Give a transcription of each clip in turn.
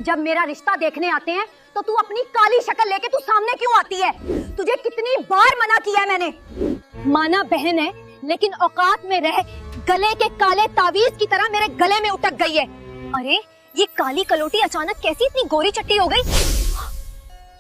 जब मेरा रिश्ता देखने आते हैं तो तू अपनी काली शक्ल लेके तू सामने क्यों आती है? तुझे कितनी बार मना किया है मैंने। माना बहन है लेकिन औकात में रह, गले के काले तावीज की तरह मेरे गले में उटक गई है। अरे ये काली कलोटी अचानक कैसी इतनी गोरी चट्टी हो गई?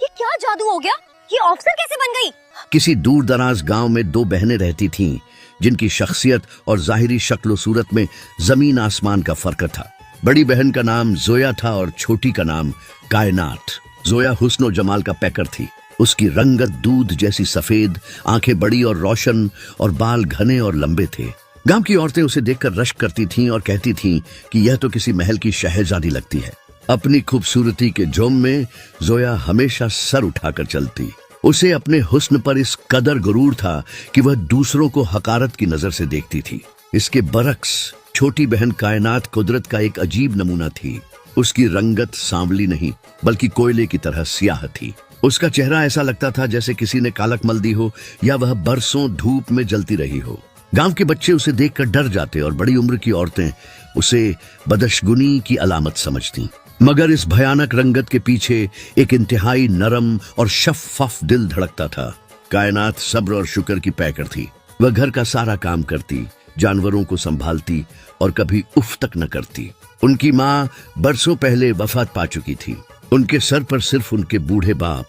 ये क्या जादू हो गया? ये ऑफिसर कैसे बन गई? किसी दूर दराज गांव में दो बहनें रहती थीं, जिनकी शख्सियत और जाहिरी शक्ल सूरत में जमीन आसमान का फर्क था। बड़ी बहन का नाम जोया था और छोटी का नाम कायनात। जोया हुस्न और जमाल का पैकर थी। उसकी रंगत दूध जैसी सफेद, आंखें बड़ी और रोशन और बाल घने और लंबे थे। गांव की औरतें उसे देखकर रश्क करती थीं और कहती थीं कि यह तो किसी महल की शहजादी लगती है। अपनी खूबसूरती के जोम में जोया हमेशा सर उठाकर चलती। उसे अपने हुस्न पर इस कदर गुरूर था कि वह दूसरों को हकारत की नजर से देखती थी। इसके बरक्स छोटी बहन कायनात कुदरत का एक अजीब नमूना थी। उसकी रंगत सांवली नहीं बल्कि कोयले की तरह स्याह थी। उसका चेहरा ऐसा लगता था जैसे किसी ने कालक मल दी हो या वह बरसों धूप में जलती रही हो। गांव के बच्चे उसे देखकर डर जाते और बड़ी उम्र की औरतें उसे बदशगुनी की अलामत समझती। मगर इस भयानक रंगत के पीछे एक इंतहाई नरम और शफ़ाफ़ दिल धड़कता था। कायनात सब्र और शुक्र की पैकर थी। वह घर का सारा काम करती, जानवरों को संभालती और कभी उफ तक न करती। उनकी माँ बरसों पहले वफात पा चुकी थी। उनके सर पर सिर्फ उनके बूढ़े बाप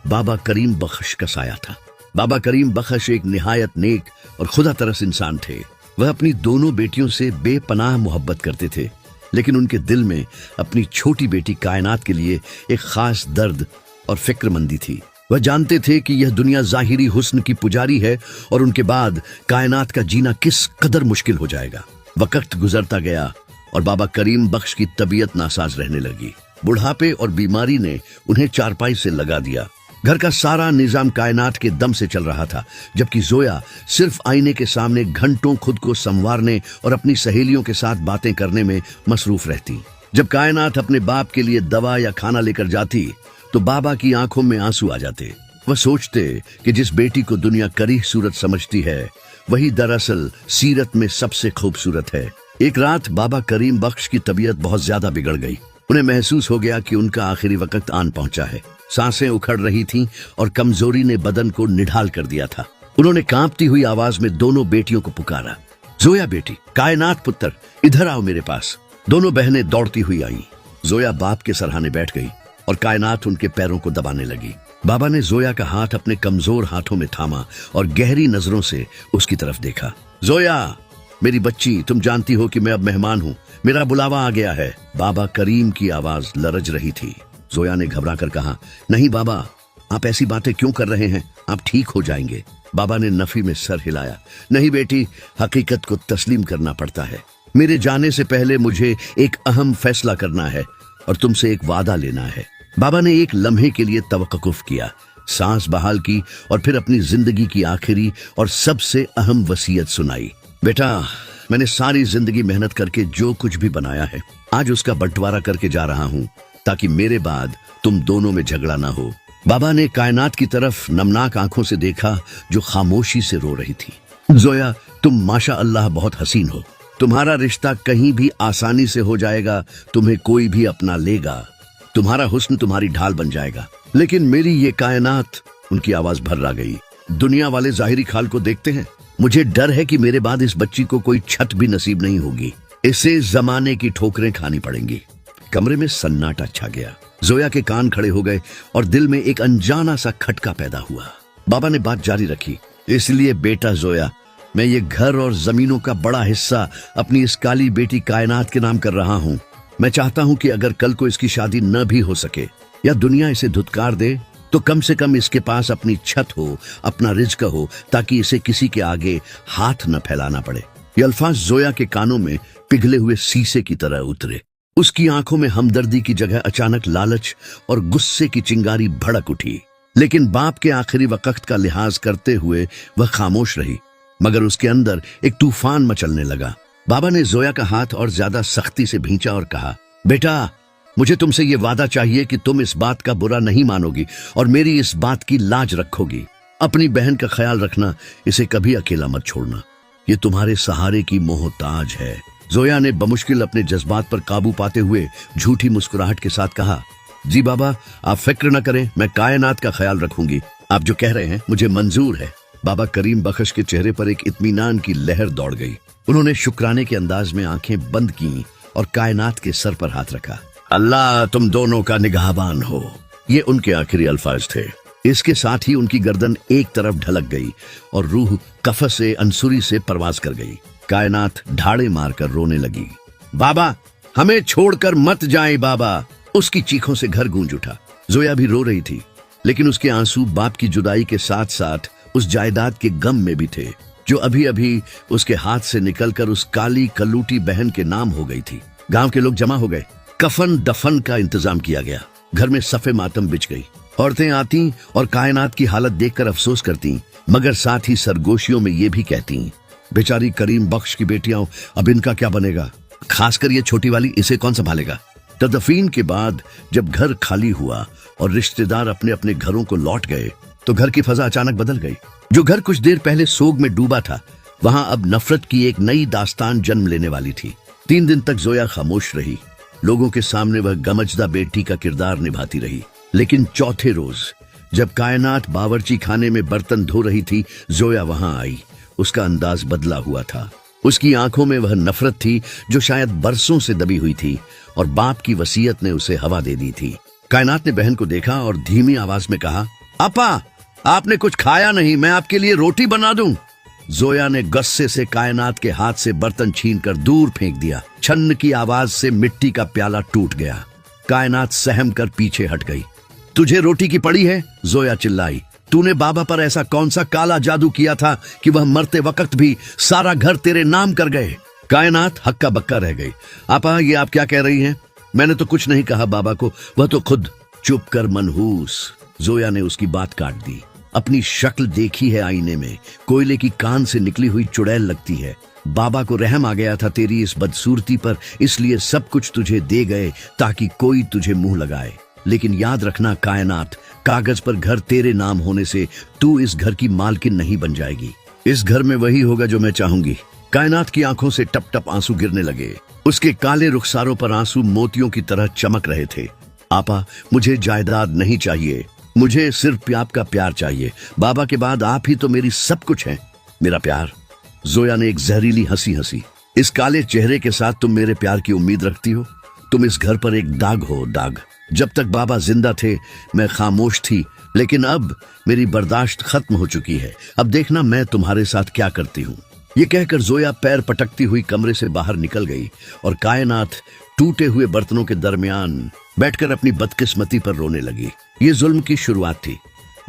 बाबा करीम बख्श का साया था। बाबा करीम बख्श एक निहायत नेक और खुदा तरस इंसान थे। वह अपनी दोनों बेटियों से बेपनाह मोहब्बत करते थे, लेकिन उनके दिल में अपनी छोटी बेटी कायनात के लिए एक खास दर्द और फिक्रमंदी थी। वह जानते थे कि यह दुनिया जाहिरी हुस्न की पुजारी है और उनके बाद कायनात का जीना किस कदर मुश्किल हो जाएगा। वक्त गुजरता गया और बाबा करीम बख्श की तबीयत नासाज रहने लगी। बुढ़ापे और बीमारी ने उन्हें चारपाई से लगा दिया। घर का सारा निजाम कायनात के दम से चल रहा था, जबकि जोया सिर्फ आईने के सामने घंटों खुद को संवारने और अपनी सहेलियों के साथ बातें करने में मसरूफ रहती। जब कायनात अपने बाप के लिए दवा या खाना लेकर जाती तो बाबा की आंखों में आंसू आ जाते। वह सोचते कि जिस बेटी को दुनिया करीह सूरत समझती है वही दरअसल सीरत में सबसे खूबसूरत है। एक रात बाबा करीम बख्श की तबीयत बहुत ज्यादा बिगड़ गई। उन्हें महसूस हो गया कि उनका आखिरी वक्त आन पहुंचा है। सांसें उखड़ रही थीं और कमजोरी ने बदन को निढाल कर दिया था। उन्होंने कांपती हुई आवाज में दोनों बेटियों को पुकारा, जोया बेटी, कायनात पुत्र, इधर आओ मेरे पास। दोनों बहनें दौड़ती हुई आईं। जोया बाप के सरहाने बैठ गई और कायनात उनके पैरों को दबाने लगी। बाबा ने जोया का हाथ अपने कमजोर हाथों में थामा और गहरी नजरों से उसकी तरफ देखा। जोया मेरी बच्ची, तुम जानती हो कि मैं अब मेहमान हूँ, मेरा बुलावा आ गया है। बाबा करीम की आवाज लरज रही थी। जोया ने घबरा कर कहा, नहीं बाबा, आप ऐसी बातें क्यों कर रहे हैं? आप ठीक हो जाएंगे। बाबा ने नफी में सर हिलाया। नहीं बेटी, हकीकत को तस्लीम करना पड़ता है। मेरे जाने से पहले मुझे एक अहम फैसला करना है और तुमसे एक वादा लेना है। बाबा ने एक लम्हे के लिए तवक्कुफ किया, सांस बहाल की और फिर अपनी जिंदगी की आखिरी और सबसे अहम वसीयत सुनाई। बेटा, मैंने सारी जिंदगी मेहनत करके जो कुछ भी बनाया है, आज उसका बंटवारा करके जा रहा हूँ ताकि मेरे बाद तुम दोनों में झगड़ा ना हो। बाबा ने कायनात की तरफ नमनाक आंखों से देखा जो खामोशी से रो रही थी। जोया, तुम माशा अल्लाह बहुत हसीन हो। तुम्हारा रिश्ता कहीं भी आसानी से हो जाएगा, तुम्हें कोई भी अपना लेगा, तुम्हारा हुस्न तुम्हारी ढाल बन जाएगा। लेकिन मेरी ये कायनात, उनकी आवाज भर्रा गई। दुनिया वाले जाहिरी खाल को देखते हैं, मुझे डर है कि मेरे बाद इस बच्ची को कोई छत भी नसीब नहीं होगी। इसे जमाने की ठोकरें खानी पड़ेंगी। कमरे में सन्नाटा छा गया। जोया के कान खड़े हो गए और दिल में एक अनजाना सा खटका पैदा हुआ। बाबा ने बात जारी रखी, इसलिए बेटा जोया, मैं ये घर और जमीनों का बड़ा हिस्सा अपनी इस काली बेटी कायनात के नाम कर रहा हूँ। मैं चाहता हूँ कि अगर कल को इसकी शादी न भी हो सके या दुनिया इसे धुतकार दे तो कम से कम इसके पास अपनी छत हो, अपना रिज्क हो, ताकि इसे किसी के आगे हाथ न फैलाना पड़े। ये अल्फाज जोया के कानों में पिघले हुए शीशे की तरह उतरे। उसकी आंखों में हमदर्दी की जगह अचानक लालच और गुस्से की चिंगारी भड़क उठी। लेकिन बाप के आखिरी वक्त का लिहाज करते हुए वह खामोश रही। मगर उसके अंदर एक तूफान मचलने लगा। बाबा ने जोया का हाथ और ज्यादा सख्ती से भींचा और कहा, बेटा, मुझे तुमसे ये वादा चाहिए कि तुम इस बात का बुरा नहीं मानोगी और मेरी इस बात की लाज रखोगी। अपनी बहन का ख्याल रखना, इसे कभी अकेला मत छोड़ना। ये तुम्हारे सहारे की मोहताज है। जोया ने बमुश्किल अपने जज्बात पर काबू पाते हुए झूठी मुस्कुराहट के साथ कहा, जी बाबा, आप फिक्र न करें, मैं कायनात का ख्याल रखूंगी। आप जो कह रहे हैं मुझे मंजूर है। बाबा करीम बख्श के चेहरे पर एक इत्मीनान की लहर दौड़ गई। उन्होंने शुक्राने के अंदाज में आंखें बंद की और कायनात के सर पर हाथ रखा। अल्लाह तुम दोनों का निगाहबान हो, ये उनके आखिरी अल्फाज थे। इसके साथ ही उनकी गर्दन एक तरफ ढलक गई और रूह कफस से अंसुरी से परवाज कर गई। कायनात ढाड़े मारकर रोने लगी। बाबा, हमें छोड़कर मत जाएं बाबा। उसकी चीखों से घर गूंज उठा। जोया भी रो रही थी, लेकिन उसके आंसू बाप की जुदाई के साथ साथ उस जायदाद के गम में भी थे जो अभी अभी उसके हाथ से निकलकर उस काली कलूटी बहन के नाम हो गई थी। गांव के लोग जमा हो गए। कफन दफन का इंतजाम किया गया। घर में सफे मातम बिछ गई। औरतें आती और कायनात की हालत देखकर अफसोस करती, मगर साथ ही सरगोशियों में ये भी कहती, बेचारी करीम बख्श की बेटियां, अब इनका क्या बनेगा, खासकर ये छोटी वाली, इसे कौन संभालेगा। तदफीन के बाद जब घर खाली हुआ और रिश्तेदार अपने अपने घरों को लौट गए तो घर की फजा अचानक बदल गई। जो घर कुछ देर पहले सोग में डूबा था, वहां अब नफरत की एक नई दास्तान जन्म लेने वाली थी। 3 दिन तक जोया खामोश रही। लोगों के सामने वह गमजदा बेटी का किरदार निभाती रही। लेकिन चौथे रोज जब कायनात बावर्ची खाने में बर्तन धो रही थी, जोया वहां आई। उसका अंदाज बदला हुआ था। उसकी आंखों में वह नफरत थी जो शायद बरसों से दबी हुई थी और बाप की वसीयत ने उसे हवा दे दी थी। कायनात ने बहन को देखा और धीमी आवाज में कहा, अपा, आपने कुछ खाया नहीं, मैं आपके लिए रोटी बना दूं। जोया ने गुस्से से कायनात के हाथ से बर्तन छीनकर दूर फेंक दिया। छन्न की आवाज से मिट्टी का प्याला टूट गया। कायनात सहम कर पीछे हट गई। तुझे रोटी की पड़ी है? जोया चिल्लाई। तूने बाबा पर ऐसा कौन सा काला जादू किया था कि वह मरते वक्त भी सारा घर तेरे नाम कर गए? कायनात हक्का बक्का रह गई। आपा, ये आप क्या कह रही हैं? मैंने तो कुछ नहीं कहा बाबा को, वह तो खुद। चुप कर मनहूस। जोया ने उसकी बात काट दी। अपनी शक्ल देखी है आईने में, कोयले की कान से निकली हुई चुड़ैल लगती है। बाबा को रहम आ गया था तेरी इस बदसूरती पर, इसलिए सब कुछ तुझे दे गए ताकि कोई तुझे मुंह लगाए। लेकिन याद रखना कायनात, कागज पर घर तेरे नाम होने से तू इस घर की मालकिन नहीं बन जाएगी। इस घर में वही होगा जो मैं चाहूंगी। कायनात की आंखों से टप टप आंसू गिरने लगे। उसके काले रुखसारों पर आंसू मोतियों की तरह चमक रहे थे। आपा, मुझे जायदाद नहीं चाहिए, मुझे सिर्फ आपका प्यार चाहिए। बाबा के बाद आप ही तो मेरी सब कुछ है। मेरा प्यार। जोया ने एक जहरीली हंसी हंसी। इस काले चेहरे के साथ तुम मेरे प्यार की उम्मीद रखती हो? तुम इस घर पर एक दाग हो, दाग। जब तक बाबा जिंदा थे मैं खामोश थी, लेकिन अब मेरी बर्दाश्त खत्म हो चुकी है। अब देखना मैं तुम्हारे साथ क्या करती हूँ। ये कहकर जोया पैर पटकती हुई कमरे से बाहर निकल गई और कायनात टूटे हुए बर्तनों के दरमियान बैठकर अपनी बदकिस्मती पर रोने लगी। ये जुल्म की शुरुआत थी।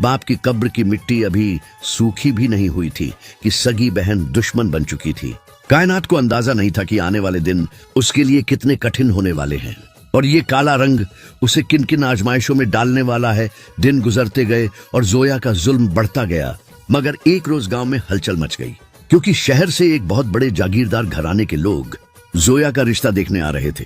बाप की कब्र की मिट्टी अभी सूखी भी नहीं हुई थी कि सगी बहन दुश्मन बन चुकी थी। कायनात को अंदाजा नहीं था कि आने वाले दिन उसके लिए कितने कठिन होने वाले हैं और ये काला रंग उसे किन किन आजमाइशों में डालने वाला है। दिन गुजरते गए और जोया का जुल्म बढ़ता गया। मगर एक रोज गांव में हलचल मच गई, क्योंकि शहर से एक बहुत बड़े जागीरदार घराने के लोग जोया का रिश्ता देखने आ रहे थे।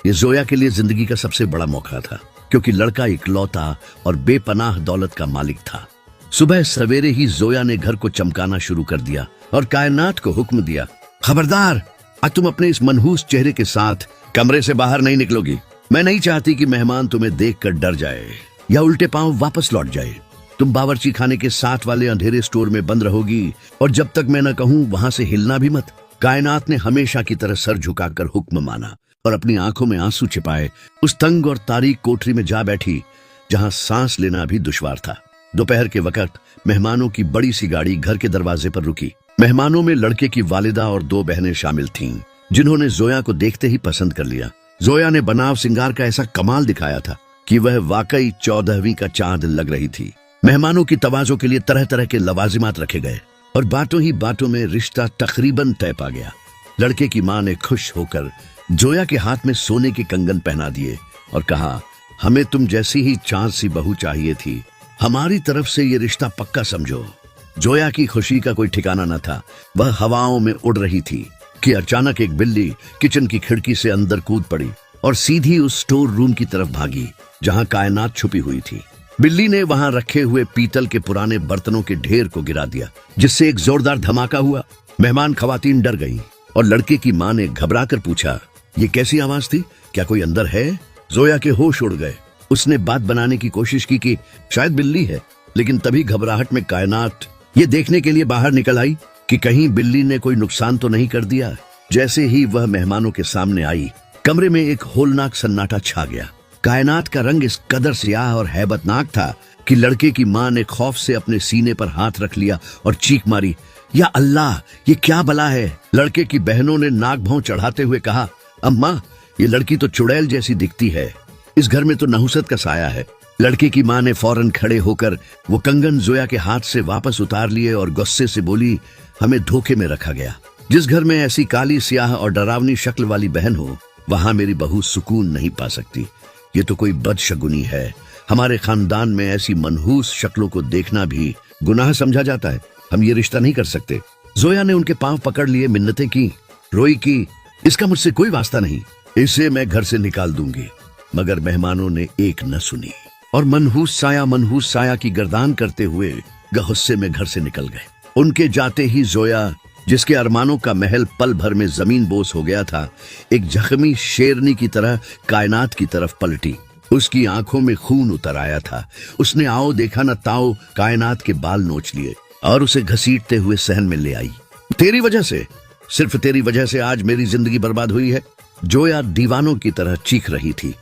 ये जोया के लिए जिंदगी का सबसे बड़ा मौका था, क्योंकि लड़का इकलौता और बेपनाह दौलत का मालिक था। सुबह सवेरे ही जोया ने घर को चमकाना शुरू कर दिया और कायनात को हुक्म दिया, खबरदार, आज तुम अपने इस मनहूस चेहरे के साथ कमरे से बाहर नहीं निकलोगी। मैं नहीं चाहती कि मेहमान तुम्हें देखकर डर जाए या उल्टे पांव वापस लौट जाए। तुम बावर्ची खाने के साथ वाले अंधेरे स्टोर में बंद रहोगी और जब तक मैं न कहूं वहां से हिलना भी मत। कायनात ने हमेशा की तरह सर झुकाकर हुक्म माना और अपनी आंखों में आंसू छिपाए उस तंग और तारीक कोठरी में जा बैठी जहां सांस लेना भी दुश्वार था। दोपहर के वक्त मेहमानों की बड़ी सी गाड़ी घर के दरवाजे पर रुकी। मेहमानों में लड़के की वालिदा और 2 बहनें शामिल थीं, जिन्होंने जोया को देखते ही पसंद कर लिया। जोया ने बनाव सिंगार का ऐसा कमाल दिखाया था कि वह वाकई 14वीं का चांद लग रही थी। मेहमानों की तवाज़ो के लिए तरह तरह के लवाजिमात रखे गए और बातों ही बातों में रिश्ता तकरीबन तय पा गया। लड़के की मां ने खुश होकर जोया के हाथ में सोने के कंगन पहना दिए और कहा, हमें तुम जैसी ही चांद सी बहू चाहिए थी, हमारी तरफ से ये रिश्ता पक्का समझो। जोया की खुशी का कोई ठिकाना न था। वह हवाओं में उड़ रही थी कि अचानक एक बिल्ली किचन की खिड़की से अंदर कूद पड़ी और सीधी उस स्टोर रूम की तरफ भागी जहां कायनात छुपी हुई थी। बिल्ली ने वहां रखे हुए पीतल के पुराने बर्तनों के ढेर को गिरा दिया, जिससे एक जोरदार धमाका हुआ। मेहमान खवातीन डर गईं और लड़के की माँ ने घबराकर पूछा, ये कैसी आवाज थी? क्या कोई अंदर है? जोया के होश उड़ गए। उसने बात बनाने की कोशिश की कि शायद बिल्ली है, लेकिन तभी घबराहट में कायनात ये देखने के लिए बाहर निकल आई कि कहीं बिल्ली ने कोई नुकसान तो नहीं कर दिया। जैसे ही वह मेहमानों के सामने आई, कमरे में एक होलनाक सन्नाटा छा गया। कायनात का रंग इस कदर स्याह और हैबतनाक था कि लड़के की माँ ने खौफ से अपने सीने पर हाथ रख लिया और चीख मारी, या अल्लाह, ये क्या बला है? लड़के की बहनों ने नाक भौं चढ़ाते हुए कहा, अम्मा, ये लड़की तो चुड़ैल जैसी दिखती है। इस घर में तो नहुसत का साया है। लड़के की माँ ने फौरन खड़े होकर वो कंगन जोया के हाथ से वापस उतार लिए और गुस्से से बोली, हमें धोखे में रखा गया। जिस घर में ऐसी काली स्याह और डरावनी शक्ल वाली बहन हो, वहां मेरी बहू सुकून नहीं पा सकती। ये तो कोई बदशगुनी है। हमारे खानदान में ऐसी मनहूस शक्लों को देखना भी गुनाह समझा जाता है। हम ये रिश्ता नहीं कर सकते। जोया ने उनके पांव पकड़ लिए, मिन्नतें की, रोई की, इसका मुझसे कोई वास्ता नहीं, इसे मैं घर से निकाल दूंगी। मगर मेहमानों ने एक न सुनी और मनहूस साया की गर्दान करते हुए गुस्से में घर से निकल गए। उनके जाते ही जोया, जिसके अरमानों का महल पल भर में जमीन बोस हो गया था, एक जख्मी शेरनी की तरह कायनात की तरफ पलटी। उसकी आंखों में खून उतर आया था। उसने आओ देखा न ताओ कायनात के बाल नोच लिए और उसे घसीटते हुए सहन में ले आई। तेरी वजह से, सिर्फ तेरी वजह से आज मेरी जिंदगी बर्बाद हुई है। जोया दीवानों की तरह चीख रही थी।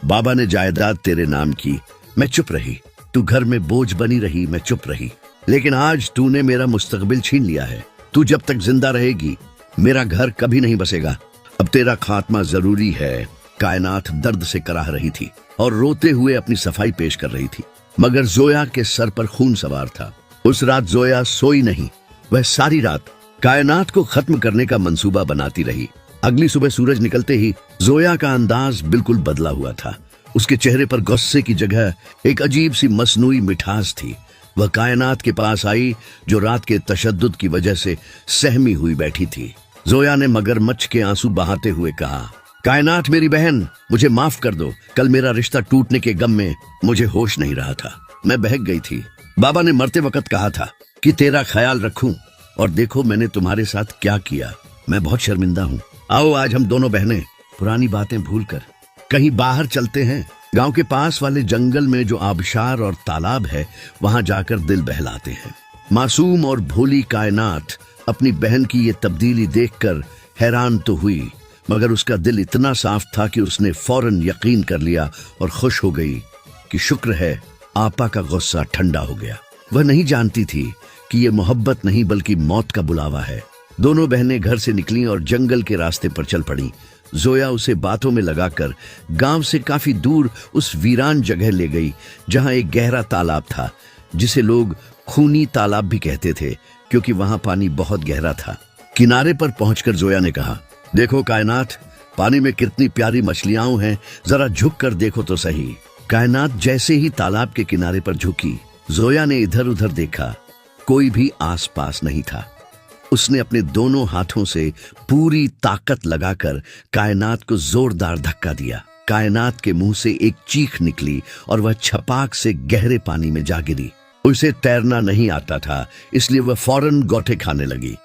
बाबा ने जायदाद तेरे नाम की, मैं चुप रही। तू घर में बोझ बनी रही, मैं चुप रही। लेकिन आज तूने मेरा मुस्तकबिल छीन लिया है। तू जब तक जिंदा रहेगी, मेरा घर कभी नहीं बसेगा। अब तेरा खात्मा जरूरी है। कायनात दर्द से कराह रही थी और रोते हुए अपनी सफाई पेश कर रही थी, मगर जोया के सर पर खून सवार था। उस रात जोया सोई नहीं। वह सारी रात कायनात को खत्म करने का मंसूबा बनाती रही। अगली सुबह सूरज निकलते ही जोया का अंदाज बिल्कुल बदला हुआ था। उसके चेहरे पर गुस्से की जगह एक अजीब सी मसनूई मिठास थी। वह कायनात के पास आई, जो रात के तशद्दुद की वजह से सहमी हुई बैठी थी। जोया ने मगरमच्छ के आंसू बहाते हुए कहा, कायनात मेरी बहन, मुझे माफ कर दो। कल मेरा रिश्ता टूटने के गम में मुझे होश नहीं रहा था। मैं बहक गई थी। बाबा ने मरते वक्त कहा था कि तेरा ख्याल रखूं, और देखो मैंने तुम्हारे साथ क्या किया। मैं बहुत शर्मिंदा हूँ। आओ आज हम दोनों बहनें पुरानी बातें भूलकर कहीं बाहर चलते हैं। गांव के पास वाले जंगल में जो आबशार और तालाब है, वहां जाकर दिल बहलाते हैं। मासूम और भोली कायनात अपनी बहन की ये तब्दीली देखकर हैरान तो हुई, मगर उसका दिल इतना साफ था कि उसने फौरन यकीन कर लिया और खुश हो गई कि शुक्र है आपा का गुस्सा ठंडा हो गया। वह नहीं जानती थी कि ये मोहब्बत नहीं बल्कि मौत का बुलावा है। दोनों बहनें घर से निकलीं और जंगल के रास्ते पर चल पड़ी। जोया उसे बातों में लगाकर गांव से काफी दूर उस वीरान जगह ले गई, जहां एक गहरा तालाब था, जिसे लोग खूनी तालाब भी कहते थे, क्योंकि वहां पानी बहुत गहरा था। किनारे पर पहुंचकर जोया ने कहा, देखो कायनात, पानी में कितनी प्यारी मछलियां हैं, जरा झुक कर देखो तो सही। कायनात जैसे ही तालाब के किनारे पर झुकी, जोया ने इधर उधर देखा। कोई भी आसपास नहीं था। उसने अपने दोनों हाथों से पूरी ताकत लगाकर कायनात को जोरदार धक्का दिया। कायनात के मुंह से एक चीख निकली और वह छपाक से गहरे पानी में जा गिरी। उसे तैरना नहीं आता था, इसलिए वह फौरन गोते खाने लगी।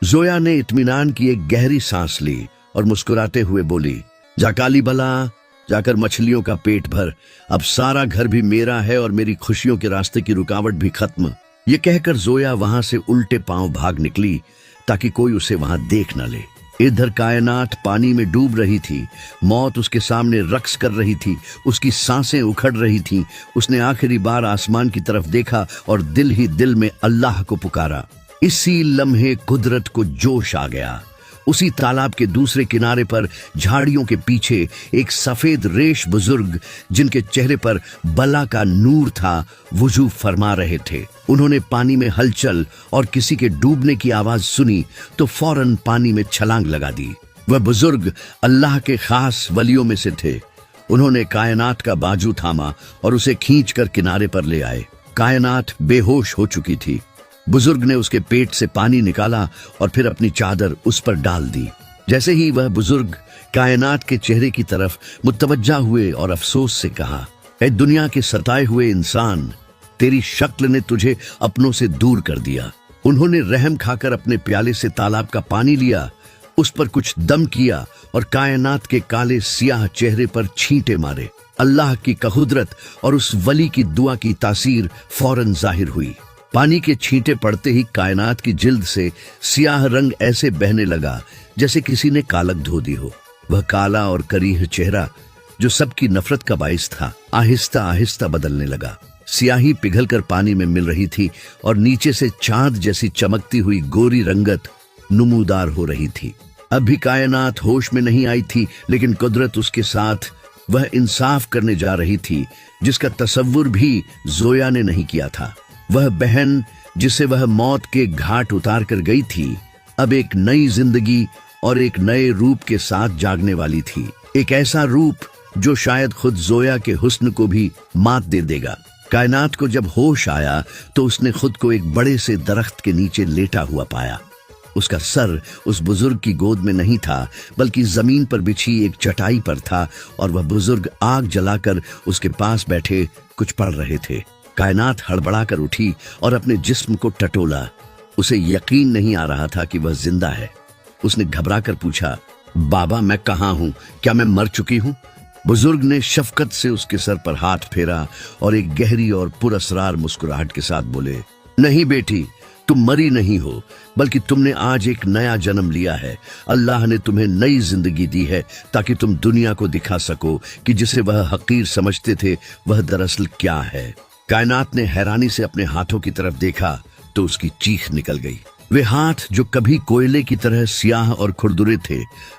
जोया ने इत्मीनान की एक गहरी सांस ली और मुस्कुराते हुए बोली, जा काली बला, जाकर मछलियों का पेट भर। अब सारा घर भी मेरा है और मेरी खुशियों के रास्ते की रुकावट भी खत्म। ये कहकर जोया वहां से उल्टे पांव भाग निकली ताकि कोई उसे वहां देख न ले। इधर कायनात पानी में डूब रही थी। मौत उसके सामने रक्स कर रही थी। उसकी सांसें उखड़ रही थीं। उसने आखिरी बार आसमान की तरफ देखा और दिल ही दिल में अल्लाह को पुकारा। इसी लम्हे कुदरत को जोश आ गया। उसी तालाब के दूसरे किनारे पर झाड़ियों के पीछे एक सफेद रेश बुजुर्ग, जिनके चेहरे पर बला का नूर था, वुजू फरमा रहे थे। उन्होंने पानी में हलचल और किसी के डूबने की आवाज सुनी तो फौरन पानी में छलांग लगा दी। वह बुजुर्ग अल्लाह के खास वलियों में से थे। उन्होंने कायनात का बाजू थामा और उसे खींचकर किनारे पर ले आए। कायनात बेहोश हो चुकी थी। बुजुर्ग ने उसके पेट से पानी निकाला और फिर अपनी चादर उस पर डाल दी। जैसे ही वह बुजुर्ग कायनात के चेहरे की तरफ मुतवज्जा हुए और अफसोस से कहा, ऐ दुनिया के सताए हुए इंसान, तेरी शक्ल ने तुझे अपनों से दूर कर दिया। उन्होंने रहम खाकर अपने प्याले से तालाब का पानी लिया उस पर कुछ दम किया और कायनात के काले सियाह चेहरे पर छींटे मारे। अल्लाह की कुदरत और उस वली की दुआ की तासीर फौरन जाहिर हुई। पानी के छींटे पड़ते ही कायनात की जिल्द से सियाह रंग ऐसे बहने लगा जैसे किसी ने कालक धो दी हो। वह काला और करीह चेहरा जो सबकी नफरत का बाइस था, आहिस्ता आहिस्ता बदलने लगा। सियाही पिघलकर पानी में मिल रही थी और नीचे से चांद जैसी चमकती हुई गोरी रंगत नुमूदार हो रही थी। अब भी कायनात होश में नहीं आई थी, लेकिन कुदरत उसके साथ वह इंसाफ करने जा रही थी जिसका तसव्वुर भी जोया ने नहीं किया था। वह बहन जिसे वह मौत के घाट उतार कर गई थी, अब एक नई जिंदगी और एक नए रूप के साथ जागने वाली थी। एक ऐसा रूप जो शायद खुद जोया के हुस्न को भी मात दे देगा। कायनात को जब होश आया तो उसने खुद को एक बड़े से दरख्त के नीचे लेटा हुआ पाया। उसका सर उस बुजुर्ग की गोद में नहीं था, बल्कि जमीन पर बिछी एक चटाई पर था और वह बुजुर्ग आग जलाकर उसके पास बैठे कुछ पढ़ रहे थे। कायनात हड़बड़ाकर उठी और अपने जिस्म को टटोला। उसे यकीन नहीं आ रहा था कि वह जिंदा है। उसने घबराकर पूछा, बाबा मैं कहाँ हूँ? क्या मैं मर चुकी हूँ? बुजुर्ग ने शफकत से उसके सर पर हाथ फेरा और एक गहरी और पुरअसरार मुस्कुराहट के साथ बोले, नहीं बेटी, तुम मरी नहीं हो, बल्कि तुमने आज एक नया जन्म लिया है। अल्लाह ने तुम्हें नई जिंदगी दी है ताकि तुम दुनिया को दिखा सको कि जिसे वह हकीर समझते थे वह दरअसल क्या है। कायनात ने हैरानी से अपने हाथों की तरफ देखा तो उसकी चीख निकल गई। वे हाथ जो कभी कोयले की तरह सियाह और खुरदुरे थे,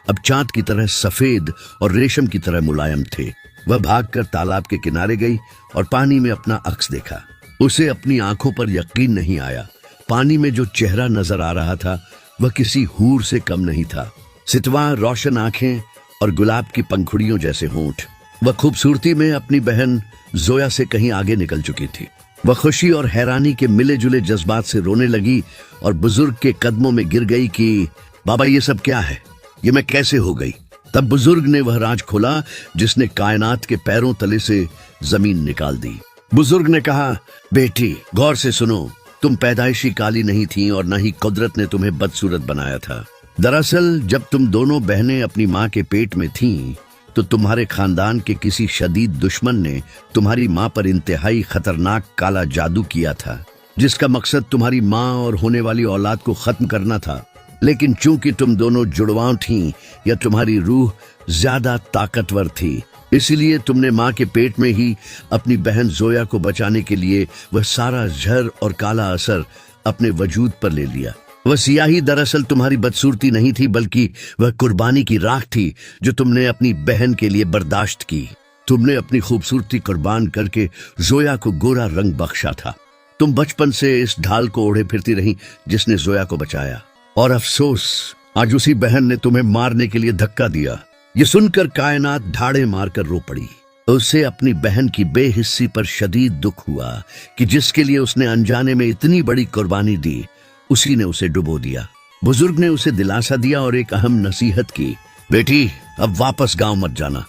अब चांद की तरह सफेद और रेशम की तरह मुलायम थे। वह भागकर तालाब के किनारे गई और पानी में अपना अक्स देखा। उसे अपनी आंखों पर यकीन नहीं आया। पानी में जो चेहरा नजर आ रहा था वह किसी हूर से कम नहीं था। सितवा रोशन आंखें और गुलाब की पंखुड़ियों जैसे होंठ। वह खूबसूरती में अपनी बहन जोया से कहीं आगे निकल चुकी थी। वह खुशी और हैरानी के मिले जुले जज्बात से रोने लगी और बुजुर्ग के कदमों में गिर गई कि बाबा ये सब क्या है? ये मैं कैसे हो गई? तब बुजुर्ग ने वह राज खोला जिसने कायनात के पैरों तले से जमीन निकाल दी। बुजुर्ग ने कहा, बेटी गौर से सुनो, तुम पैदाइशी काली नहीं थी और न ही कुदरत ने तुम्हें बदसूरत बनाया था। दरअसल जब तुम दोनों बहनें अपनी माँ के पेट में थीं, तो तुम्हारे खानदान के किसी शदीद दुश्मन ने तुम्हारी माँ पर इंतहाई खतरनाक काला जादू किया था, जिसका मकसद तुम्हारी माँ और होने वाली औलाद को खत्म करना था। लेकिन चूंकि तुम दोनों जुड़वां थीं या तुम्हारी रूह ज्यादा ताकतवर थी, इसलिए तुमने माँ के पेट में ही अपनी बहन जोया को बचाने के लिए वह सारा जहर और काला असर अपने वजूद पर ले लिया। वह सियाही दरअसल तुम्हारी बदसूरती नहीं थी, बल्कि वह कुर्बानी की राख थी जो तुमने अपनी बहन के लिए बर्दाश्त की। तुमने अपनी खूबसूरती कुर्बान करके जोया को गोरा रंग बख्शा था। तुम बचपन से इस ढाल को ओढ़े फिरती रही जिसने जोया को बचाया, और अफसोस आज उसी बहन ने तुम्हें मारने के लिए धक्का दिया। ये सुनकर कायनात ढाड़े मारकर रो पड़ी। उसे अपनी बहन की बेहिस्सी पर शदीद दुख हुआ कि जिसके लिए उसने अनजाने में इतनी बड़ी कुर्बानी दी, उसी ने उसे डुबो दिया। बुजुर्ग ने उसे दिलासा दिया और एक अहम नसीहत की, बेटी अब वापस गांव मत जाना।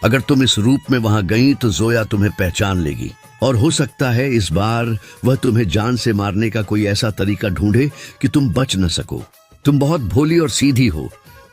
अगर तुम इस रूप में वहां गई तो जोया तुम्हें पहचान लेगी और हो सकता है इस बार वह तुम्हें जान से मारने का कोई ऐसा तरीका ढूंढे कि तुम बच न सको। तुम बहुत भोली और सीधी हो,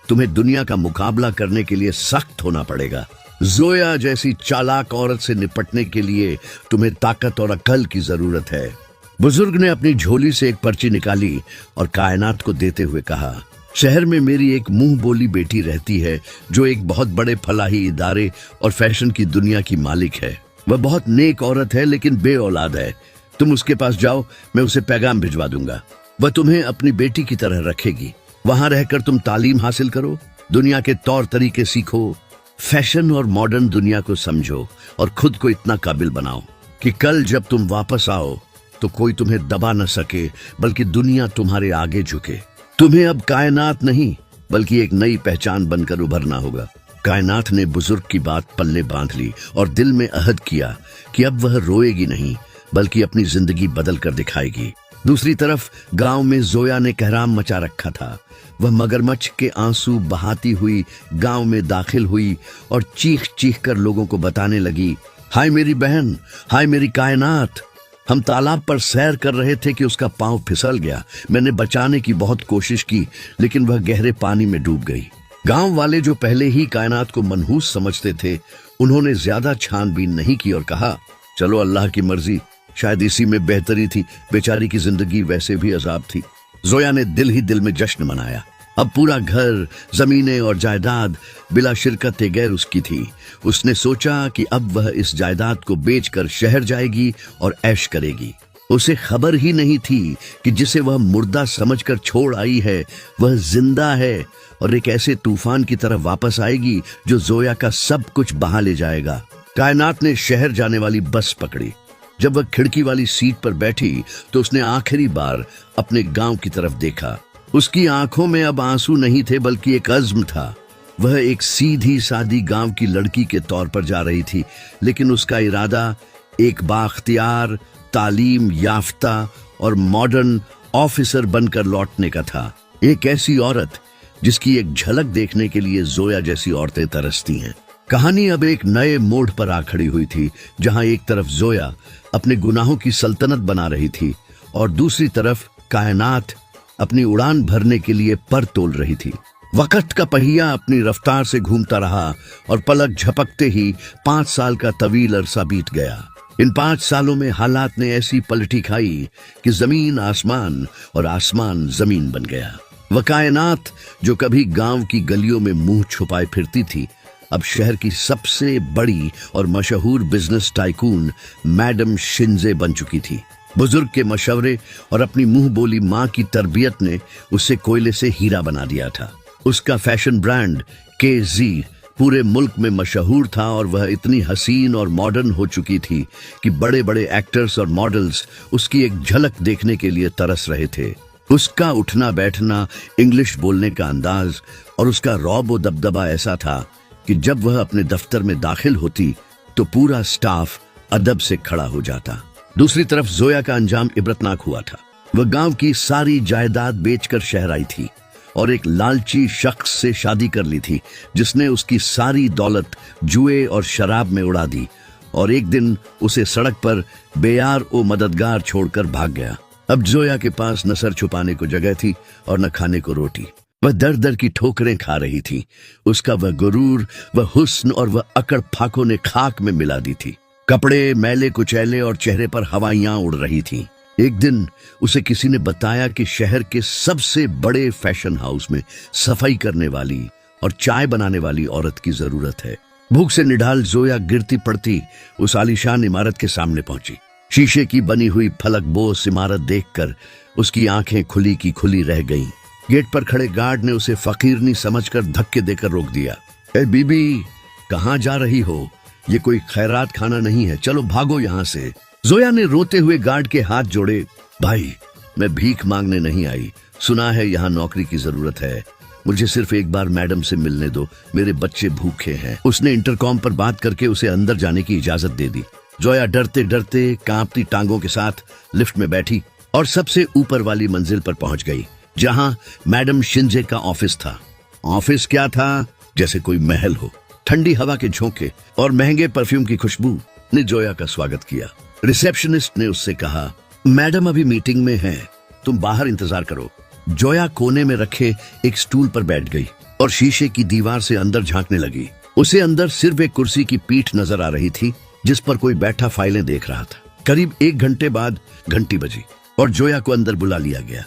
तुम्हें दुनिया का मुकाबला करने के लिए सख्त होना पड़ेगा। जोया जैसी चालाक औरत से निपटने के लिए तुम्हें ताकत और अकल की जरूरत है। बुजुर्ग ने अपनी झोली से एक पर्ची निकाली और कायनात को देते हुए कहा, शहर में मेरी एक मुंह बोली बेटी रहती है जो एक बहुत बड़े फलाही इदारे और फैशन की दुनिया की मालिक है। वह बहुत नेक औरत है लेकिन बे औलाद है। तुम उसके पास जाओ, मैं उसे पैगाम भिजवा दूंगा। वह तुम्हें अपनी बेटी की तरह रखेगी। वहां रहकर तुम तालीम हासिल करो, दुनिया के तौर तरीके सीखो, फैशन और मॉडर्न दुनिया को समझो और खुद को इतना काबिल बनाओ कि कल जब तुम वापस आओ तो कोई तुम्हें दबा न सके, बल्कि दुनिया तुम्हारे आगे झुके। तुम्हें अब कायनात नहीं बल्कि एक नई पहचान बनकर उभरना होगा। कायनात ने बुजुर्ग की बात पल्ले बांध ली और दिल में अहद किया कि अब वह रोएगी नहीं बल्कि अपनी जिंदगी बदल कर दिखाएगी। दूसरी तरफ गांव में जोया ने कहराम मचा रखा था। वह मगरमच्छ के आंसू बहाती हुई गांव में दाखिल हुई और चीख चीख कर लोगों को बताने लगी, हाय मेरी बहन, हाय मेरी कायनात, हम तालाब पर सैर कर रहे थे कि उसका पांव फिसल गया। मैंने बचाने की बहुत कोशिश की, लेकिन वह गहरे पानी में डूब गई। गांव वाले जो पहले ही कायनात को मनहूस समझते थे, उन्होंने ज्यादा छानबीन नहीं की और कहा, चलो अल्लाह की मर्जी, शायद इसी में बेहतरी थी। बेचारी की जिंदगी वैसे भी अजाब थी। जोया ने दिल ही दिल में जश्न मनाया। अब पूरा घर, जमीनें और जायदाद बिला शिरकत गैर उसकी थी। उसने सोचा कि अब वह इस जायदाद को बेचकर शहर जाएगी और ऐश करेगी। उसे खबर ही नहीं थी कि जिसे वह मुर्दा समझकर छोड़ आई है, वह जिंदा है और एक ऐसे तूफान की तरफ वापस आएगी जो जोया का सब कुछ बहा ले जाएगा। कायनात ने शहर जाने वाली बस पकड़ी। जब वह खिड़की वाली सीट पर बैठी तो उसने आखिरी बार अपने गांव की तरफ देखा। उसकी आंखों में अब आंसू नहीं थे, बल्कि एक अज़्म था। वह एक सीधी सादी गांव की लड़की के तौर पर जा रही थी, लेकिन उसका इरादा एक बाख्तियार, तालीम याफ्ता और मॉडर्न ऑफिसर बनकर लौटने का था। एक ऐसी औरत जिसकी एक झलक देखने के लिए जोया जैसी औरतें तरसती हैं। कहानी अब एक नए मोड़ पर आ खड़ी हुई थी, जहां एक तरफ जोया अपने गुनाहों की सल्तनत बना रही थी और दूसरी तरफ कायनात अपनी उड़ान भरने के लिए पर तोल रही थी। वक्त का पहिया अपनी रफ्तार से घूमता रहा और पलक झपकते ही 5 साल का तवील अरसा बीत गया। इन 5 सालों में हालात ने ऐसी पलटी खाई कि जमीन आसमान और आसमान जमीन बन गया। वह कायनात जो कभी गांव की गलियों में मुंह छुपाए फिरती थी, अब शहर की सबसे बड़ी और मशहूर बिजनेस टाइकून मैडम शिंजे बन चुकी थी। बुजुर्ग के मशवरे और अपनी मुंह बोली मां की तरबियत ने उसे कोयले से हीरा बना दिया था। उसका फैशन ब्रांड KZ पूरे मुल्क में मशहूर था और वह इतनी हसीन और मॉडर्न हो चुकी थी कि बड़े बड़े एक्टर्स और मॉडल्स उसकी एक झलक देखने के लिए तरस रहे थे। उसका उठना बैठना, इंग्लिश बोलने का अंदाज और उसका रौब व दबदबा ऐसा था कि जब वह अपने दफ्तर में दाखिल होती तो पूरा स्टाफ अदब से खड़ा हो जाता। दूसरी तरफ जोया का अंजाम इबरतनाक हुआ था। वह गांव की सारी जायदाद बेचकर शहर आई थी और एक लालची शख्स से शादी कर ली थी, जिसने उसकी सारी दौलत जुए और शराब में उड़ा दी और एक दिन उसे सड़क पर बेयार और मददगार छोड़कर भाग गया। अब जोया के पास न सर छुपाने को जगह थी और न खाने को रोटी। वह दर दर की ठोकरें खा रही थी। उसका वह गुरूर, वह हुस्न और वह अकड़ फाकों ने खाक में मिला दी थी। कपड़े मैले कुचैले और चेहरे पर हवाइयां उड़ रही थीं। एक दिन उसे किसी ने बताया कि शहर के सबसे बड़े फैशन हाउस में सफाई करने वाली और चाय बनाने वाली औरत की जरूरत है। भूख से निढाल जोया गिरती पड़ती उस आलीशान इमारत के सामने पहुंची। शीशे की बनी हुई फलकबोस इमारत देखकर उसकी आंखें खुली की खुली रह गईं। गेट पर खड़े गार्ड ने उसे फकीरनी समझकर धक्के देकर रोक दिया। ए बीबी, कहाँ जा रही हो? ये कोई खैरात खाना नहीं है, चलो भागो यहाँ से। जोया ने रोते हुए गार्ड के हाथ जोड़े। भाई, मैं भीख मांगने नहीं आई, सुना है यहाँ नौकरी की जरूरत है, मुझे सिर्फ एक बार मैडम से मिलने दो, मेरे बच्चे भूखे हैं। उसने इंटरकॉम पर बात करके उसे अंदर जाने की इजाजत दे दी। जोया डरते डरते कांपती टांगों के साथ लिफ्ट में बैठी और सबसे ऊपर वाली मंजिल पर पहुंच गई, जहां मैडम शिंजे का ऑफिस था। ऑफिस क्या था, जैसे कोई महल हो। ठंडी हवा के झोंके और महंगे परफ्यूम की खुशबू ने जोया का स्वागत किया। रिसेप्शनिस्ट ने उससे कहा, मैडम अभी मीटिंग में हैं, तुम बाहर इंतजार करो। जोया कोने में रखे एक स्टूल पर बैठ गई और शीशे की दीवार से अंदर झांकने लगी। उसे अंदर सिर्फ एक कुर्सी की पीठ नजर आ रही थी, जिस पर कोई बैठा फाइलें देख रहा था। करीब 1 घंटे बाद घंटी बजी और जोया को अंदर बुला लिया गया।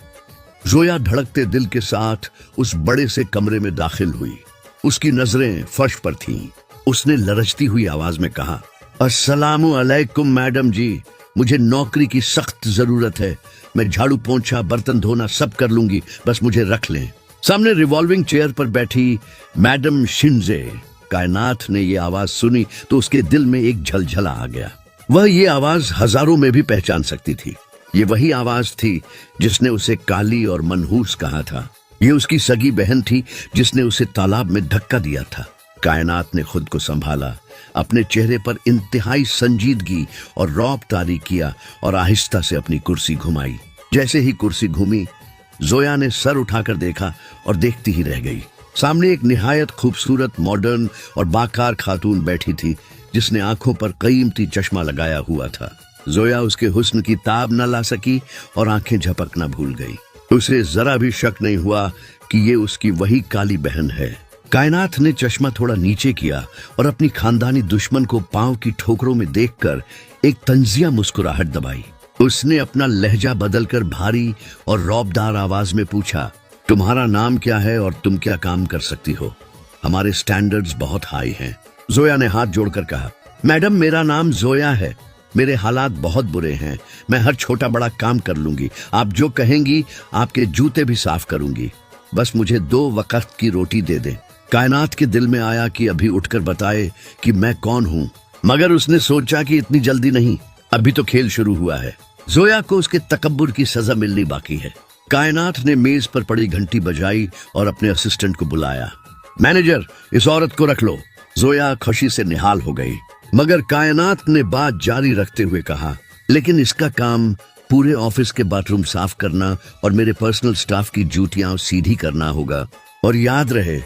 जोया धड़कते दिल के साथ उस बड़े से कमरे में दाखिल हुई। उसकी नजरें फर्श पर थीं। उसने लरजती हुई आवाज में कहा, अस्सलामु अलैकुम मैडम जी, मुझे नौकरी की सख्त जरूरत है। मैं झाड़ू पोंछा बर्तन धोना सब कर लूंगी, बस मुझे रख लें। सामने रिवॉल्विंग चेयर पर बैठी मैडम शिंजे। कायनात ने ये आवाज सुनी तो उसके दिल में एक झलझला आ गया। वह ये आवाज हजारों में भी पहचान सकती थी। ये वही आवाज थी जिसने उसे काली और मनहूस कहा था। ये उसकी सगी बहन थी जिसने उसे तालाब में धक्का दिया था। कायनात ने खुद को संभाला, अपने चेहरे पर इंतहाई संजीदगी और रौब तारी किया और आहिस्ता से अपनी कुर्सी घुमाई। जैसे ही कुर्सी घूमी, जोया ने सर उठाकर देखा और देखती ही रह गई। सामने एक निहायत खूबसूरत, मॉडर्न और बाकार खातून बैठी थी, जिसने आंखों पर कीमती चश्मा लगाया हुआ था। जोया उसके हुस्न की ताब न ला सकी और आंखें झपकना भूल गई। उसे जरा भी शक नहीं हुआ कि ये उसकी वही काली बहन है। कायनात ने चश्मा थोड़ा नीचे किया और अपनी खानदानी दुश्मन को पांव की ठोकरों में देखकर एक तंजिया मुस्कुराहट दबाई। उसने अपना लहजा बदलकर भारी और रौबदार आवाज में पूछा, तुम्हारा नाम क्या है और तुम क्या काम कर सकती हो? हमारे स्टैंडर्ड्स बहुत हाई हैं। जोया ने हाथ जोड़कर कहा, मैडम मेरा नाम जोया है। मेरे हालात बहुत बुरे हैं। मैं हर छोटा बड़ा काम कर लूंगी। आप जो कहेंगी आपके जूते भी साफ करूंगी। बस मुझे 2 वक्त की रोटी दे दें। कायनात के दिल में आया कि अभी उठकर बताए कि मैं कौन हूँ, मगर उसने सोचा कि इतनी जल्दी नहीं, अभी तो खेल शुरू हुआ है। जोया को उसके तकब्बुर की सजा मिलनी बाकी है। कायनात ने मेज पर पड़ी घंटी बजाई और अपने असिस्टेंट को बुलाया। मैनेजर, इस औरत को रख लो। जोया खुशी से निहाल हो गई, मगर कायनात ने बात जारी रखते हुए कहा, लेकिन इसका काम पूरे ऑफिस के बाथरूम साफ करना और मेरे पर्सनल स्टाफ की जूतियां सीधी करना होगा। और याद रहे,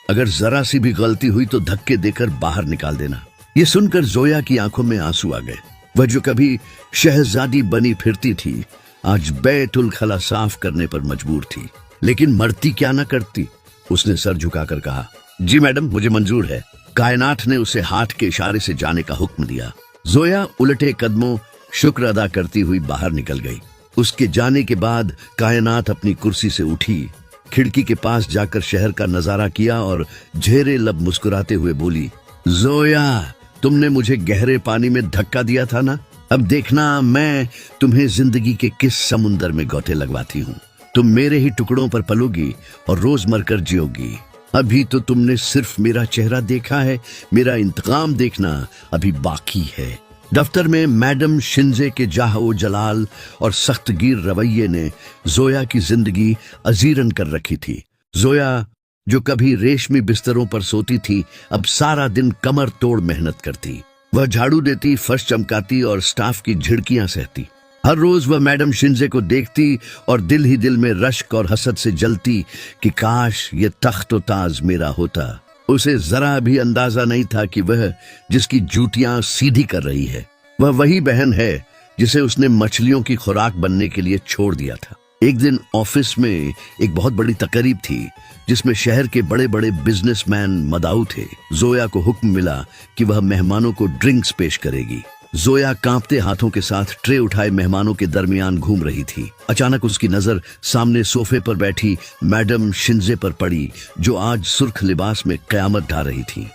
अगर जरा सी भी गलती हुई तो धक्के देकर बाहर निकाल देना। ये सुनकर जोया की आंखों में आंसू आ गए। वह जो कभी शहजादी बनी फिरती थी, आज बैतुल खला साफ करने पर मजबूर थी। लेकिन मरती क्या ना करती। उसने सर झुकाकर कहा, जी मैडम, मुझे मंजूर है। कायनात ने उसे हाथ के इशारे से जाने का हुक्म दिया। जोया उलटे कदमों शुक्र अदा करती हुई बाहर निकल गई। उसके जाने के बाद कायनात अपनी कुर्सी से उठी, खिड़की के पास जाकर शहर का नजारा किया और झेरे लब मुस्कुराते हुए बोली, जोया, तुमने मुझे गहरे पानी में धक्का दिया था ना? अब देखना मैं तुम्हें जिंदगी के किस समुंदर में गोते लगवाती हूँ। तुम मेरे ही टुकड़ों पर पलोगी और रोज मरकर जियोगी। अभी तो तुमने सिर्फ मेरा चेहरा देखा है, मेरा इंतकाम देखना अभी बाकी है। दफ्तर में मैडम शिंजे के जाहो जलाल और सख्तगीर रवैये ने जोया की जिंदगी अजीरन कर रखी थी। जोया जो कभी रेशमी बिस्तरों पर सोती थी, अब सारा दिन कमर तोड़ मेहनत करती। वह झाड़ू देती, फर्श चमकाती और स्टाफ की झिड़कियां सहती। हर रोज वह मैडम शिंजे को देखती और दिल ही दिल में रश्क और हसद से जलती कि काश ये तख्त व ताज मेरा होता। उसे जरा भी अंदाजा नहीं था कि वह जिसकी जूतियां सीधी कर रही है, वह वही बहन है जिसे उसने मछलियों की खुराक बनने के लिए छोड़ दिया था। एक दिन ऑफिस में एक बहुत बड़ी तकरीब थी जिसमें शहर के बड़े बड़े बिजनेसमैन मदाऊ थे। जोया को हुक्म मिला कि वह मेहमानों को ड्रिंक्स पेश करेगी। जोया कांपते हाथों के साथ ट्रे उठाए मेहमानों के दरमियान घूम रही थी। अचानक उसकी नजर सामने सोफे पर बैठी मैडम शिंजे पर पड़ी, जो आज सुर्ख लिबास में कयामत ढा रही थी।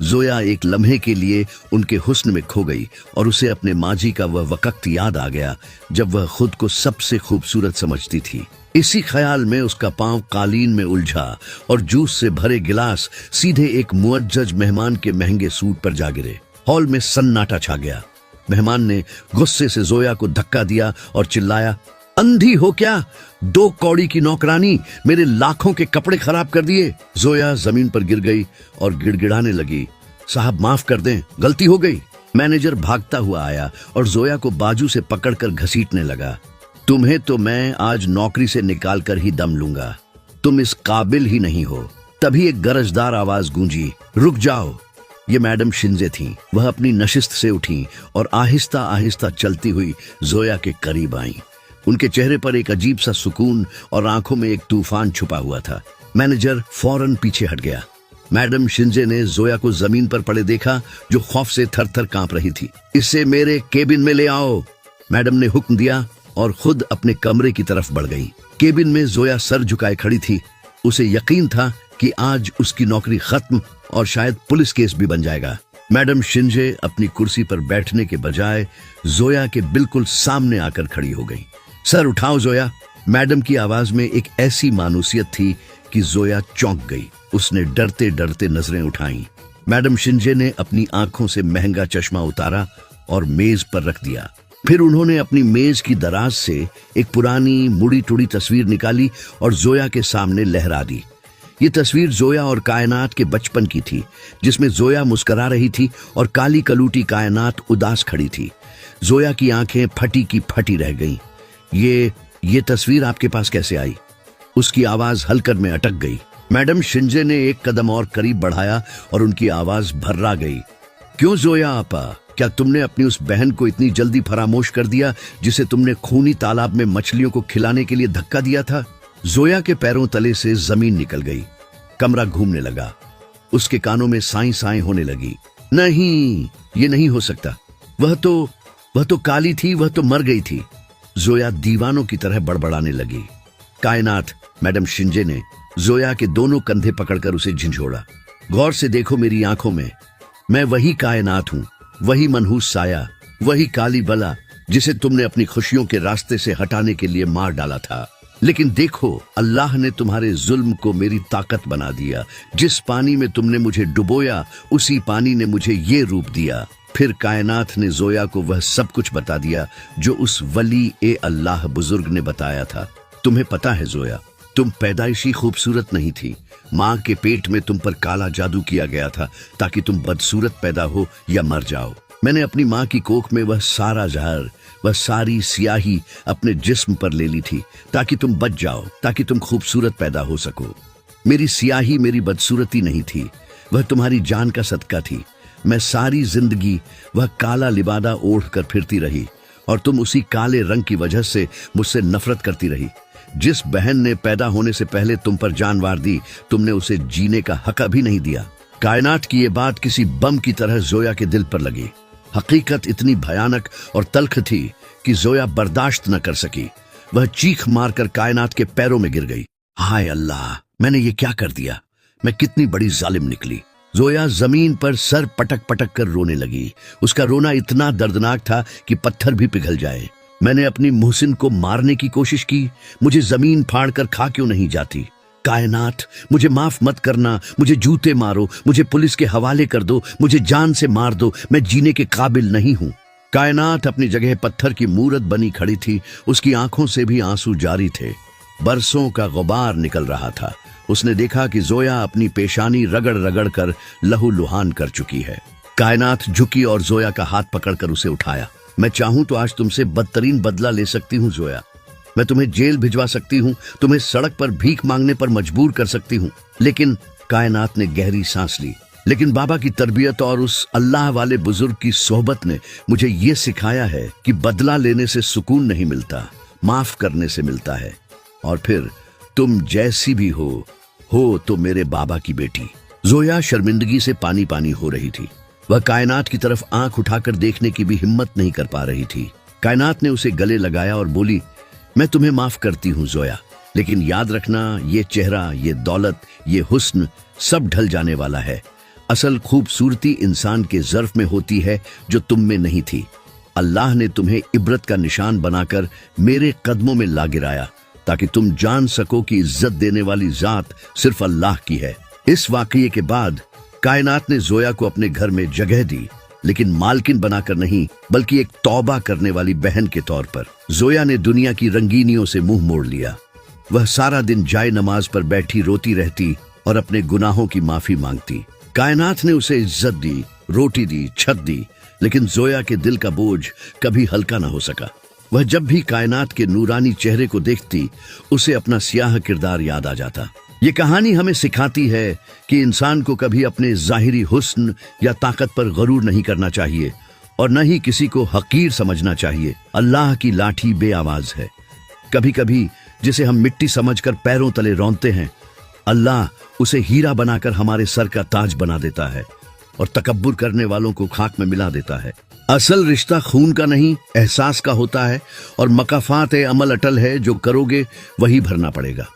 जोया एक लम्हे के लिए उनके हुस्न में खो गई और उसे अपने माजी का वह वक्त याद आ गया जब वह खुद को सबसे खूबसूरत समझती थी। इसी ख्याल में उसका पांव कालीन में उलझा और जूस से भरे गिलास सीधे एक मुअज्जज मेहमान के महंगे सूट पर जा गिरे। हॉल में सन्नाटा छा गया। मेहमान ने गुस्से से जोया को धक्का दिया और चिल्लाया, अंधी हो क्या? 2 कौड़ी की नौकरानी, मेरे लाखों के कपड़े खराब कर दिए। जोया जमीन पर गिर गई और गिड़गिड़ाने लगी, साहब माफ कर दें, गलती हो गई। मैनेजर भागता हुआ आया और जोया को बाजू से पकड़कर घसीटने लगा। तुम्हें तो मैं आज नौकरी से निकाल कर ही दम लूंगा, तुम इस काबिल ही नहीं हो। तभी एक गरजदार आवाज गूंजी, रुक जाओ। ये मैडम शिंजे थीं। वह अपनी नशिस्त से उठी और आहिस्ता आहिस्ता चलती हुई जोया के करीब आईं। उनके चेहरे पर एक अजीब सा सुकून और आंखों में एक तूफान छुपा हुआ था। मैनेजर फौरन पीछे हट गया। मैडम शिंजे ने जोया को जमीन पर पड़े देखा, जो खौफ से थर-थर कांप रही थी। इसे मेरे केबिन में ले आओ, मैडम ने हुक्म दिया और खुद अपने कमरे की तरफ बढ़ गई। केबिन में जोया सर झुकाए खड़ी थी। उसे यकीन था कि आज उसकी नौकरी खत्म और शायद पुलिस केस भी बन जाएगा। मैडम शिंजे अपनी कुर्सी पर बैठने के बजाय जोया के बिल्कुल सामने आकर खड़ी हो गई। सर उठाओ जोया। मैडम की आवाज में एक ऐसी मानूसियत थी कि जोया चौंक गई। उसने डरते डरते नजरें उठाईं। मैडम शिंजे ने अपनी आंखों से महंगा चश्मा उतारा और मेज पर रख दिया। फिर उन्होंने अपनी मेज की दराज से एक पुरानी मुड़ी टुड़ी तस्वीर निकाली और जोया के सामने लहरा दी। ये तस्वीर जोया और कायनात के बचपन की थी, जिसमें जोया मुस्कुरा रही थी और काली कलूटी कायनात उदास खड़ी थी। जोया की आंखें फटी की फटी रह गईं। ये तस्वीर आपके पास कैसे आई? उसकी आवाज हलकर में अटक गई। मैडम शिंजे ने एक कदम और करीब बढ़ाया और उनकी आवाज भर्रा गई। क्यों जोया आपा, क्या तुमने अपनी उस बहन को इतनी जल्दी फरामोश कर दिया जिसे तुमने खूनी तालाब में मछलियों को खिलाने के लिए धक्का दिया था? जोया के पैरों तले से जमीन निकल गई। कमरा घूमने लगा। उसके कानों में साई साई होने लगी। नहीं, ये नहीं हो सकता। वह तो काली थी, वह तो मर गई थी। जोया दीवानों की तरह बड़बड़ाने लगी। कायनात, मैडम शिंजे ने जोया के दोनों कंधे पकड़कर उसे झंझोड़ा। गौर से देखो मेरी आंखों में, मैं वही कायनात हूं, वही मनहूस साया, वही काली बला जिसे तुमने अपनी खुशियों के रास्ते से हटाने के लिए मार डाला था। लेकिन देखो, अल्लाह ने तुम्हारे जुल्म को मेरी ताकत बना दिया। जिस पानी में तुमने मुझे डुबोया, उसी पानी ने मुझे ये रूप दिया। फिर कायनात ने जोया को वह सब कुछ बता दिया जो उस वली ए अल्लाह बुजुर्ग ने बताया था। तुम्हें पता है जोया, तुम पैदाइशी खूबसूरत नहीं थी। माँ के पेट में तुम पर काला जादू किया गया था ताकि तुम बदसूरत पैदा हो या मर जाओ। मैंने अपनी माँ की कोख में वह सारा जहर, वह सारी स्याही अपने जिस्म पर ले ली थी ताकि तुम बच जाओ, ताकि तुम खूबसूरत पैदा हो सको। मेरी स्याही मेरी बदसूरती नहीं थी, वह तुम्हारी जान का सदका थी। मैं सारी जिंदगी वह काला लिबादा ओढ़ कर फिरती रही और तुम उसी काले रंग की वजह से मुझसे नफरत करती रही। जिस बहन ने पैदा होने से पहले तुम पर जान वार दी, तुमने उसे जीने का हक भी नहीं दिया। कायनात की ये बात किसी बम की तरह जोया के दिल पर लगी। हकीकत इतनी भयानक और तल्ख थी कि जोया बर्दाश्त न कर सकी। वह चीख मारकर कायनात के पैरों में गिर गई। हाय अल्लाह, मैंने ये क्या कर दिया? मैं कितनी बड़ी जालिम निकली। जोया जमीन पर सर पटक पटक कर रोने लगी। उसका रोना इतना दर्दनाक था कि पत्थर भी पिघल जाए। मैंने अपनी मोहसिन को मारने की कोशिश की, मुझे जमीन फाड़ कर खा क्यों नहीं जाती? कायनात, मुझे माफ मत करना, मुझे जूते मारो, मुझे पुलिस के हवाले कर दो, मुझे जान से मार दो, मैं जीने के काबिल नहीं हूं। कायनात अपनी जगह पत्थर की मूरत बनी खड़ी थी। उसकी आंखों से भी आंसू जारी थे। बरसों का गुबार निकल रहा था। उसने देखा कि जोया अपनी पेशानी रगड़ रगड़ कर लहू लुहान कर चुकी है। कायनात झुकी और जोया का हाथ पकड़कर उसे उठाया। मैं चाहूं तो आज तुमसे बदतरीन बदला ले सकती हूं जोया। मैं तुम्हें जेल भिजवा सकती हूं, तुम्हें सड़क पर भीख मांगने पर मजबूर कर सकती हूं। लेकिन कायनात ने गहरी सांस ली। लेकिन बाबा की तरबियत और उस अल्लाह वाले बुजुर्ग की सोहबत ने मुझे ये सिखाया है कि बदला लेने से सुकून नहीं मिलता, माफ करने से मिलता है। और फिर तुम जैसी भी हो तो मेरे बाबा की बेटी। जोया शर्मिंदगी से पानी पानी हो रही थी। वह कायनात की तरफ आंख उठाकर देखने की भी हिम्मत नहीं कर पा रही थी। कायनात ने उसे गले लगाया और बोली, मैं तुम्हें माफ करती हूँ जोया, लेकिन याद रखना, ये चेहरा, ये दौलत, ये हुस्न सब ढल जाने वाला है। असल खूबसूरती इंसान के ज़र्फ में होती है जो तुम में नहीं थी। अल्लाह ने तुम्हें इबरत का निशान बनाकर मेरे कदमों में ला गिराया ताकि तुम जान सको कि इज्जत देने वाली जात सिर्फ अल्लाह की है। इस वाकये के बाद कायनात ने जोया को अपने घर में जगह दी, लेकिन मालकिन बनाकर नहीं, बल्कि एक तौबा करने वाली बहन के तौर पर। जोया ने दुनिया की रंगीनियों से मुंह मोड़ लिया। वह सारा दिन जाए नमाज पर बैठी रोती रहती और अपने गुनाहों की माफी मांगती। कायनात ने उसे इज्जत दी, रोटी दी, छत दी, लेकिन जोया के दिल का बोझ कभी हल्का ना हो सका। वह जब भी कायनात के नूरानी चेहरे को देखती, उसे अपना स्याह किरदार याद आ जाता। ये कहानी हमें सिखाती है कि इंसान को कभी अपने जाहिरी हुस्न या ताकत पर गरूर नहीं करना चाहिए और न ही किसी को हकीर समझना चाहिए। अल्लाह की लाठी बेआवाज है। कभी कभी जिसे हम मिट्टी समझकर पैरों तले रौंदते हैं, अल्लाह उसे हीरा बनाकर हमारे सर का ताज बना देता है और तकब्बुर करने वालों को खाक में मिला देता है। असल रिश्ता खून का नहीं, एहसास का होता है और मकाफात अमल अटल है। जो करोगे वही भरना पड़ेगा।